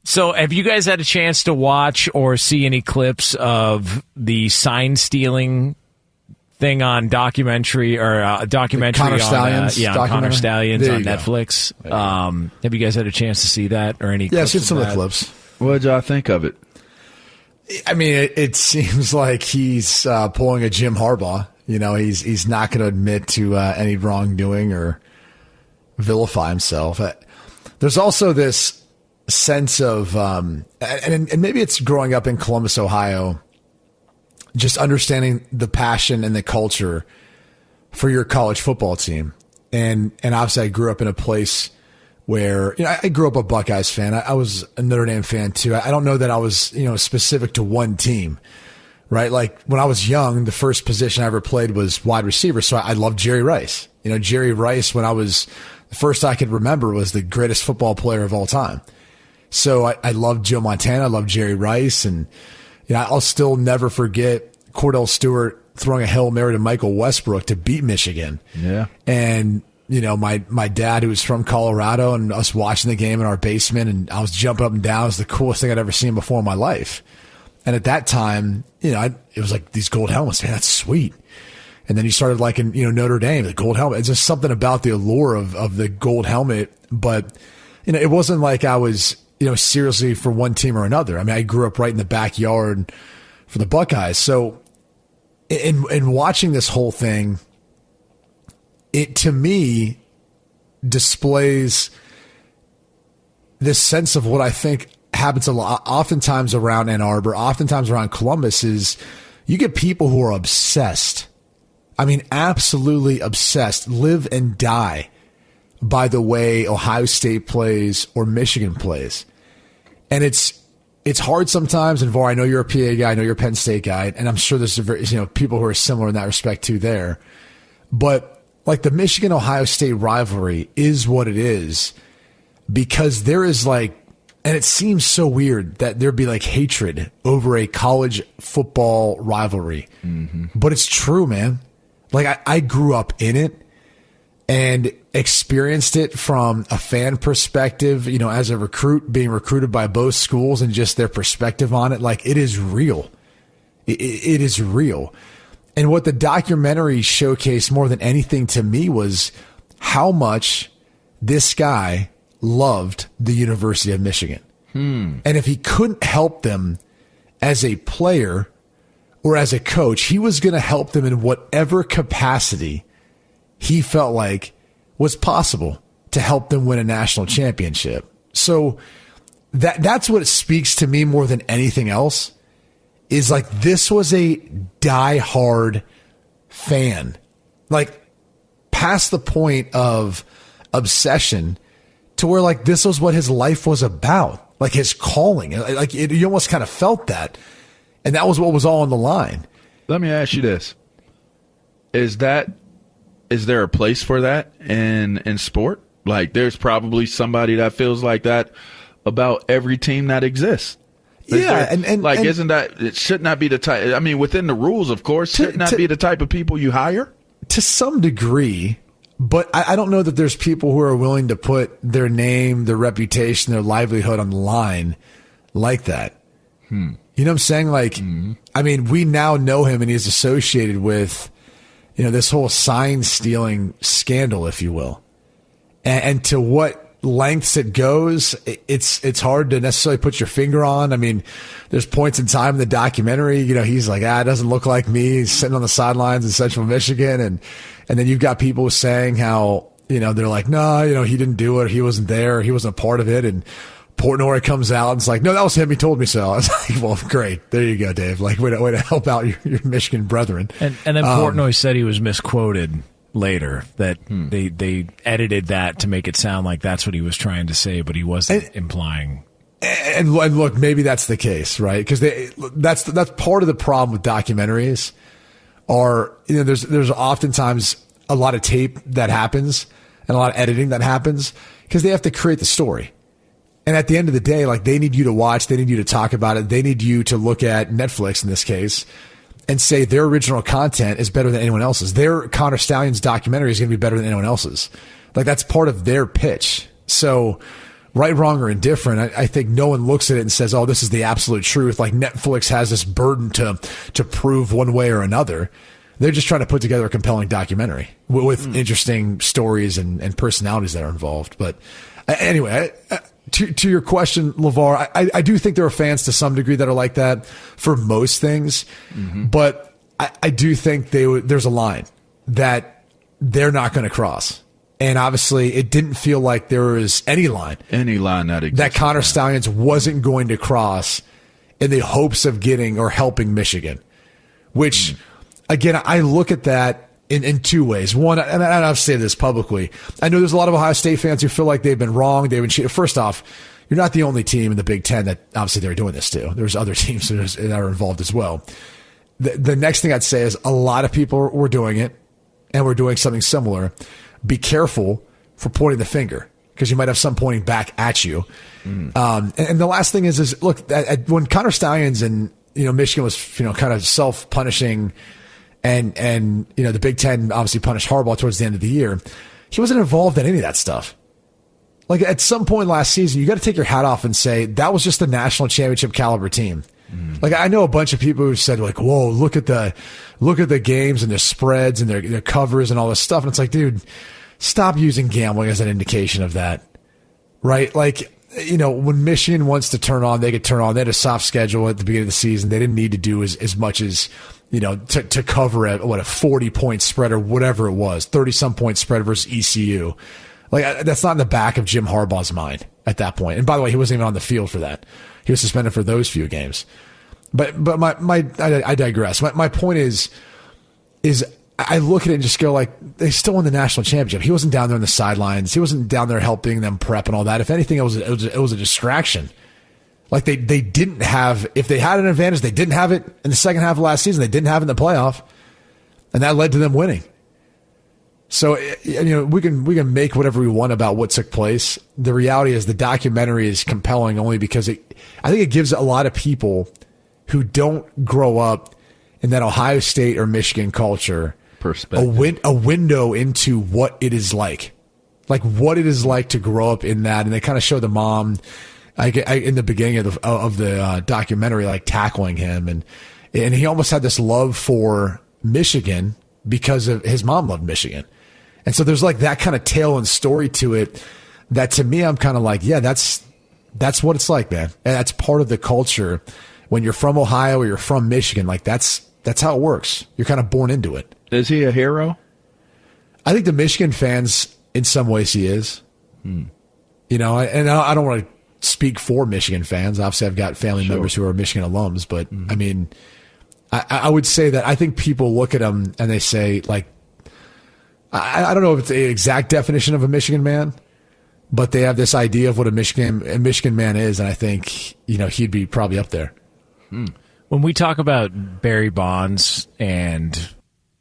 So have you guys had a chance to watch or see any clips of the sign stealing thing on documentary or documentary Connor on Stallions, on Connor Stallions on go. Netflix? Have you guys had a chance to see that or any? Yeah, I've clips seen some of that? the clips. What did y'all think of it? I mean, it seems like he's pulling a Jim Harbaugh. You know, he's not going to admit to any wrongdoing or vilify himself. There's also this sense of, and maybe it's growing up in Columbus, Ohio, just understanding the passion and the culture for your college football team. And obviously I grew up in a place where, you know, I grew up a Buckeyes fan. I was a Notre Dame fan too. I don't know that I was, you know, specific to one team, right? Like when I was young, the first position I ever played was wide receiver. So I loved Jerry Rice. You know, Jerry Rice, the first I could remember, was the greatest football player of all time. So I loved Joe Montana. I loved Jerry Rice. And, you know, I'll still never forget Cordell Stewart throwing a Hail Mary to Michael Westbrook to beat Michigan. Yeah. And, you know, my dad, who was from Colorado, and us watching the game in our basement, and I was jumping up and down. It was the coolest thing I'd ever seen before in my life. And at that time, you know, it was like these gold helmets, man, that's sweet. And then you started liking, you know, Notre Dame, the gold helmet. It's just something about the allure of the gold helmet. But, you know, it wasn't like I was, you know, seriously for one team or another. I mean, I grew up right in the backyard for the Buckeyes. So in watching this whole thing, it to me displays this sense of what I think happens a lot, oftentimes around Ann Arbor, oftentimes around Columbus, is you get people who are obsessed. I mean, absolutely obsessed, live and die by the way Ohio State plays or Michigan plays. And it's hard sometimes. And Var, I know you're a PA guy, I know you're a Penn State guy, and I'm sure there's people who are similar in that respect too there. But like the Michigan-Ohio State rivalry is what it is because there is like, and it seems so weird that there'd be like hatred over a college football rivalry. Mm-hmm. But it's true, man. Like I grew up in it and experienced it from a fan perspective, you know, as a recruit being recruited by both schools and just their perspective on it. Like it is real. It is real. And what the documentary showcased more than anything to me was how much this guy loved the University of Michigan. And if he couldn't help them as a player or as a coach, he was going to help them in whatever capacity he felt like was possible to help them win a national championship. So that's what it speaks to me more than anything else. Is like this was a diehard fan, like past the point of obsession to where like this was what his life was about, like his calling. Like you almost kind of felt that, and that was what was all on the line. Let me ask you this: is there a place for that in sport? Like, there's probably somebody that feels like that about every team that exists. Isn't that, it should not be the type, I mean, within the rules, of course, should not be the type of people you hire? To some degree, but I don't know that there's people who are willing to put their name, their reputation, their livelihood on the line like that. You know what I'm saying? Like, I mean, we now know him and he's associated with, you know, this whole sign stealing scandal, if you will. And to what lengths it goes, it's hard to necessarily put your finger on. I mean, there's points in time in the documentary, you know, he's like, it doesn't look like me. He's sitting on the sidelines in Central Michigan. And then you've got people saying how, you know, they're like, no, you know, he didn't do it. He wasn't there. He wasn't a part of it. And Portnoy comes out and it's like, no, that was him. He told me so. I was like, well, great. There you go, Dave. Like, way to help out your Michigan brethren. And then Portnoy said he was misquoted later, that they edited that to make it sound like that's what he was trying to say, but he wasn't implying. And look, maybe that's the case, right? Because that's part of the problem with documentaries. Are, you know, there's oftentimes a lot of tape that happens and a lot of editing that happens because they have to create the story. And at the end of the day, like, they need you to watch, they need you to talk about it, they need you to look at Netflix in this case and say their original content is better than anyone else's. Their Connor Stallions documentary is going to be better than anyone else's. Like, that's part of their pitch. So right, wrong, or indifferent, I think no one looks at it and says, oh, this is the absolute truth. Like Netflix has this burden to prove one way or another. They're just trying to put together a compelling documentary with interesting stories and personalities that are involved. But anyway, to your question, LaVar, I do think there are fans to some degree that are like that for most things. But I do think there's a line that they're not going to cross. And obviously, it didn't feel like there was any line that Connor Stallions wasn't going to cross in the hopes of getting or helping Michigan. Which, again, I look at that in two ways. One, and I've said this publicly, I know there's a lot of Ohio State fans who feel like they've been wrong, they've been cheated. First off, you're not the only team in the Big Ten that obviously they're doing this to. There's other teams that are involved as well. The next thing I'd say is a lot of people were doing it, and we're doing something similar. Be careful for pointing the finger, because you might have some pointing back at you. And the last thing is look, when Connor Stallions and Michigan was kind of self-punishing, and the Big Ten obviously punished Harbaugh towards the end of the year, he wasn't involved in any of that stuff. Like at some point last season, you got to take your hat off and say that was just a national championship caliber team. Like I know a bunch of people who said like, "Whoa, look at the games and the spreads and their covers and all this stuff." And it's like, dude, stop using gambling as an indication of that, right? Like, when Michigan wants to turn on, they could turn on. They had a soft schedule at the beginning of the season. They didn't need to do as much as to cover a 40-point spread or whatever it was, 30-some point spread versus ECU. Like that's not in the back of Jim Harbaugh's mind at that point. And by the way, he wasn't even on the field for that. He was suspended for those few games. But I digress. My point is I look at it and just go like, they still won the national championship. He wasn't down there on the sidelines. He wasn't down there helping them prep and all that. If anything, it was a distraction. Like they didn't have, if they had an advantage, they didn't have it in the second half of last season. They didn't have it in the playoff, and that led to them winning. So, we can make whatever we want about what took place. The reality is the documentary is compelling only because I think it gives a lot of people who don't grow up in that Ohio State or Michigan culture perspective, a window into what it is like what it is like to grow up in that. And they kind of show the mom in the beginning of the documentary, like tackling him. And he almost had this love for Michigan because of his mom loved Michigan. And so there's like that kind of tale and story to it that to me, I'm kind of like, yeah, that's what it's like, man. And that's part of the culture when you're from Ohio or you're from Michigan. Like that's how it works. You're kind of born into it. Is he a hero? I think the Michigan fans, in some ways, he is. And I don't want to speak for Michigan fans. Obviously, I've got family members who are Michigan alums, but I mean, I would say that I think people look at him and they say, like, I don't know if it's the exact definition of a Michigan man, but they have this idea of what a Michigan man is, and I think he'd be probably up there. When we talk about Barry Bonds and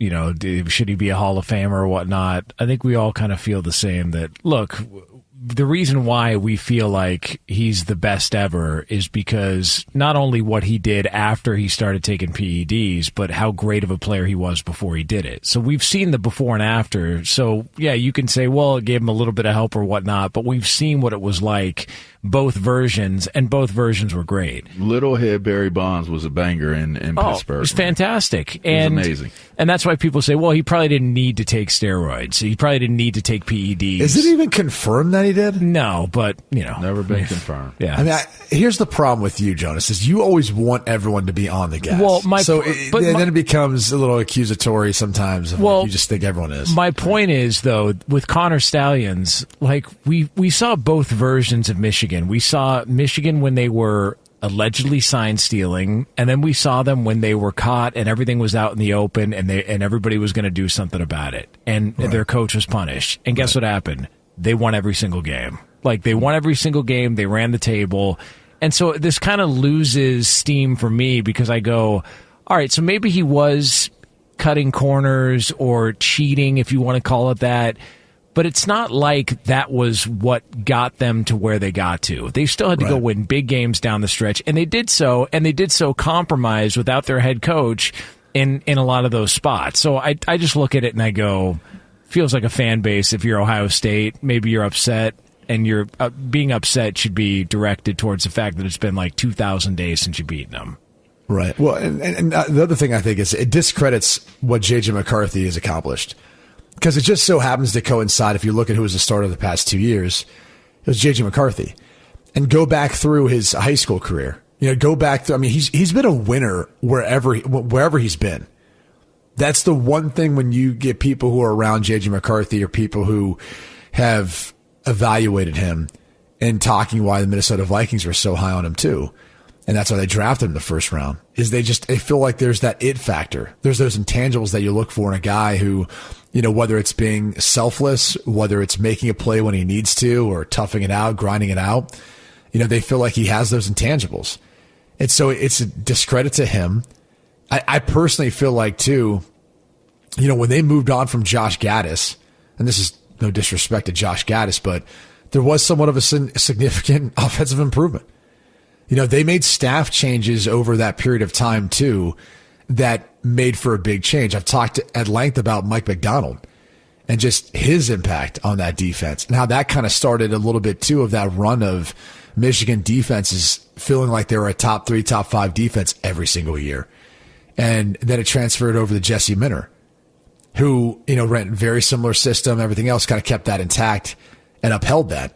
should he be a Hall of Famer or whatnot, I think we all kind of feel the same. That look, the reason why we feel like he's the best ever is because not only what he did after he started taking PEDs, but how great of a player he was before he did it. So we've seen the before and after. So yeah, you can say, well, it gave him a little bit of help or whatnot, but we've seen what it was like, both versions, and both versions were great. Little head Barry Bonds was a banger in Pittsburgh. It was fantastic. It was amazing. And that's why people say, well, he probably didn't need to take steroids. He probably didn't need to take PEDs. Is it even confirmed that he did? No, but, Never been confirmed. Yeah. I mean, here's the problem with you, Jonas, is you always want everyone to be on the gas. Well, then it becomes a little accusatory sometimes. You just think everyone is. My point is, though, with Connor Stallions, like we saw both versions of Michigan. We saw Michigan when they were allegedly sign stealing, and then we saw them when they were caught and everything was out in the open, and everybody was going to do something about it, and their coach was punished. And guess what happened? They won every single game. Like, they won every single game. They ran the table. And so this kind of loses steam for me because I go, all right, so maybe he was cutting corners or cheating, if you want to call it that. But it's not like that was what got them to where they got to. They still had to go win big games down the stretch, and they did so, compromised without their head coach in a lot of those spots. So I just look at it and I go, feels like a fan base. If you're Ohio State, maybe you're upset. and your being upset should be directed towards the fact that it's been like 2,000 days since you've beaten them. Right. Well, and the other thing I think is it discredits what JJ McCarthy has accomplished, because it just so happens to coincide. If you look at who was the starter the past 2 years, it was JJ McCarthy, and go back through his high school career. Go back through. I mean, he's been a winner wherever he's been. That's the one thing when you get people who are around JJ McCarthy or people who have evaluated him and talking why the Minnesota Vikings were so high on him too. And that's why they drafted him in the first round, is they feel like there's that it factor. There's those intangibles that you look for in a guy who, whether it's being selfless, whether it's making a play when he needs to, or toughing it out, grinding it out, they feel like he has those intangibles. And so it's a discredit to him. I personally feel like too, when they moved on from Josh Gaddis, and this is no disrespect to Josh Gaddis, but there was somewhat of a significant offensive improvement. They made staff changes over that period of time too that made for a big change. I've talked at length about Mike McDonald and just his impact on that defense and how that kind of started a little bit too of that run of Michigan defenses feeling like they were a top 3, top 5 defense every single year. And then it transferred over to Jesse Minter, who, ran a very similar system. Everything else kind of kept that intact and upheld that.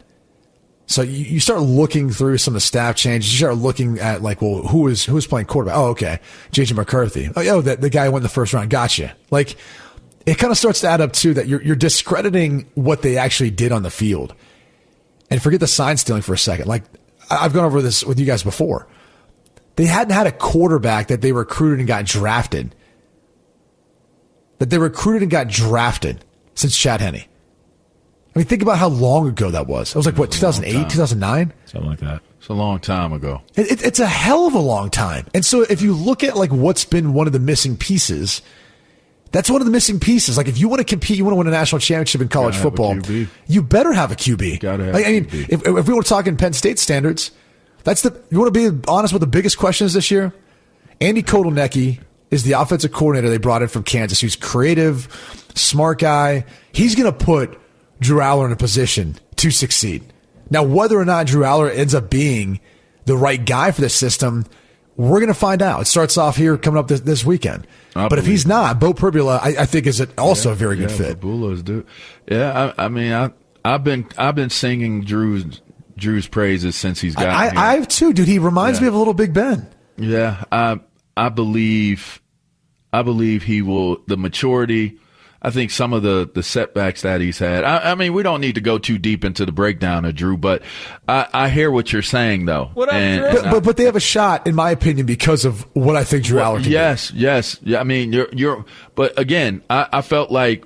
So you start looking through some of the staff changes. You start looking at who was playing quarterback? Oh, okay. JJ McCarthy. Oh, the guy who went in the first round. Gotcha. It kind of starts to add up too that you're discrediting what they actually did on the field. And forget the sign stealing for a second. I've gone over this with you guys before. They hadn't had a quarterback that they recruited and got drafted. Since Chad Henne. I mean, think about how long ago that was. It was 2008, 2009? Something like that. It's a long time ago. It's a hell of a long time. And so if you look at what's been one of the missing pieces, that's one of the missing pieces. If you want to compete, you want to win a national championship in college football, you better have a QB. Gotta have a QB. If we were talking Penn State standards, you want to be honest what the biggest question is this year? Andy Kotelnicki is the offensive coordinator they brought in from Kansas, who's creative, smart guy. He's going to put Drew Aller in a position to succeed. Now, whether or not Drew Aller ends up being the right guy for this system, we're going to find out. It starts off here coming up this weekend. But if he's not, Bo Pribula, I think is also a very good fit. Pribula's dude. Yeah, I mean, I've been singing Drew's praises since he's got here. I have too, dude. He reminds me of a little Big Ben. Yeah, I believe he will. The maturity. I think some of the setbacks that he's had. I mean, we don't need to go too deep into the breakdown of Drew, but I hear what you're saying, though. What up, Drew? But they have a shot, in my opinion, because of what I think Drew Aller can do. Yes. Yeah, I mean, you're. But again, I felt like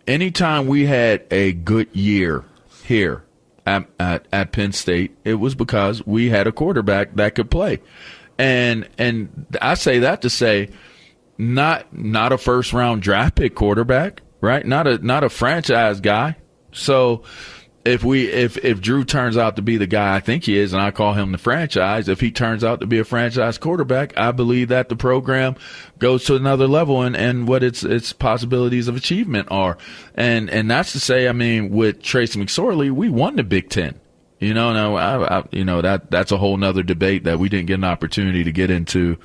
anytime we had a good year here at Penn State, it was because we had a quarterback that could play, and I say that to say. Not a first round draft pick quarterback, right? Not a franchise guy. So if Drew turns out to be the guy I think he is, and I call him the franchise, if he turns out to be a franchise quarterback, I believe that the program goes to another level and what its possibilities of achievement are. And that's to say, I mean, with Tracy McSorley, we won the Big Ten. That's a whole nother debate that we didn't get an opportunity to get into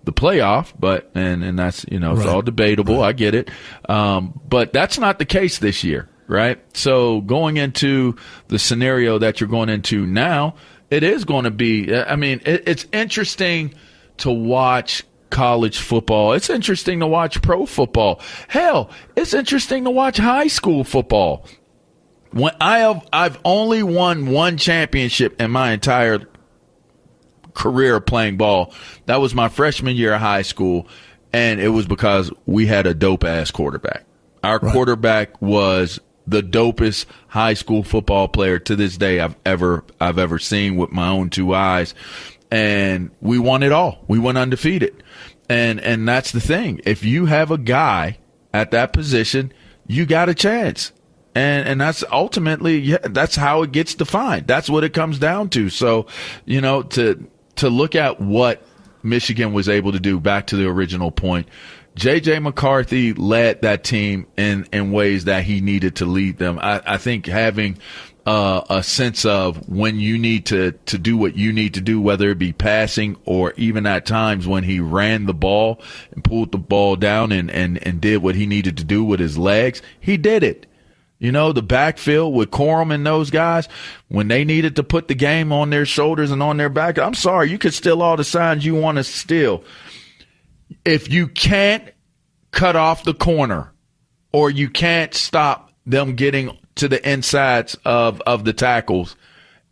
the playoff, but and that's it's right. all debatable. Right. I get it, but that's not the case this year, right? So going into the scenario that you're going into now, it is going to be. I mean, it's interesting to watch college football. It's interesting to watch pro football. Hell, it's interesting to watch high school football. When I've only won one championship in my entire career of playing ball. That was my freshman year of high school, and it was because we had a dope-ass quarterback. Our quarterback was the dopest high school football player to this day I've ever seen with my own two eyes, and we won it all. We went undefeated, and that's the thing. If you have a guy at that position, you got a chance. And that's ultimately, that's how it gets defined. That's what it comes down to. So, to look at what Michigan was able to do, back to the original point, JJ McCarthy led that team in ways that he needed to lead them. I think having a sense of when you need to do what you need to do, whether it be passing or even at times when he ran the ball and pulled the ball down and did what he needed to do with his legs. He did it. You know, the backfield with Corum and those guys, when they needed to put the game on their shoulders and on their back, I'm sorry, you could steal all the signs you want to steal. If you can't cut off the corner or you can't stop them getting to the insides of the tackles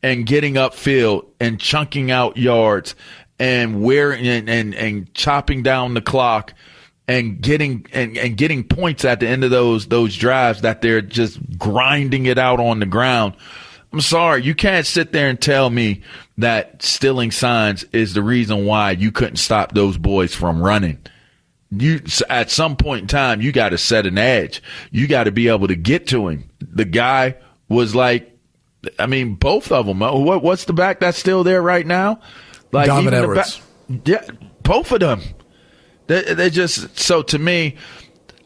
and getting upfield and chunking out yards and wearing and chopping down the clock and getting points at the end of those drives that they're just grinding it out on the ground. I'm sorry, you can't sit there and tell me that stealing signs is the reason why you couldn't stop those boys from running. You, at some point in time, you got to set an edge. You got to be able to get to him. The guy was like, I mean, both of them. What's the back that's still there right now? Like Donovan even Edwards. Yeah, both of them. They just, so to me,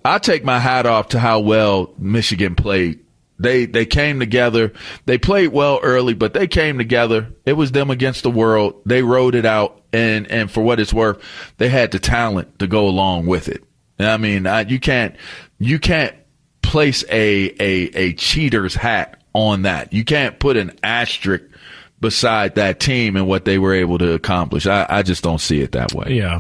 I take my hat off to how well Michigan played. They came together. They played well early, but they came together. It was them against the world. They rode it out. And for what it's worth, they had the talent to go along with it. And I mean, you can't place a cheater's hat on that. You can't put an asterisk beside that team and what they were able to accomplish. I just don't see it that way. Yeah.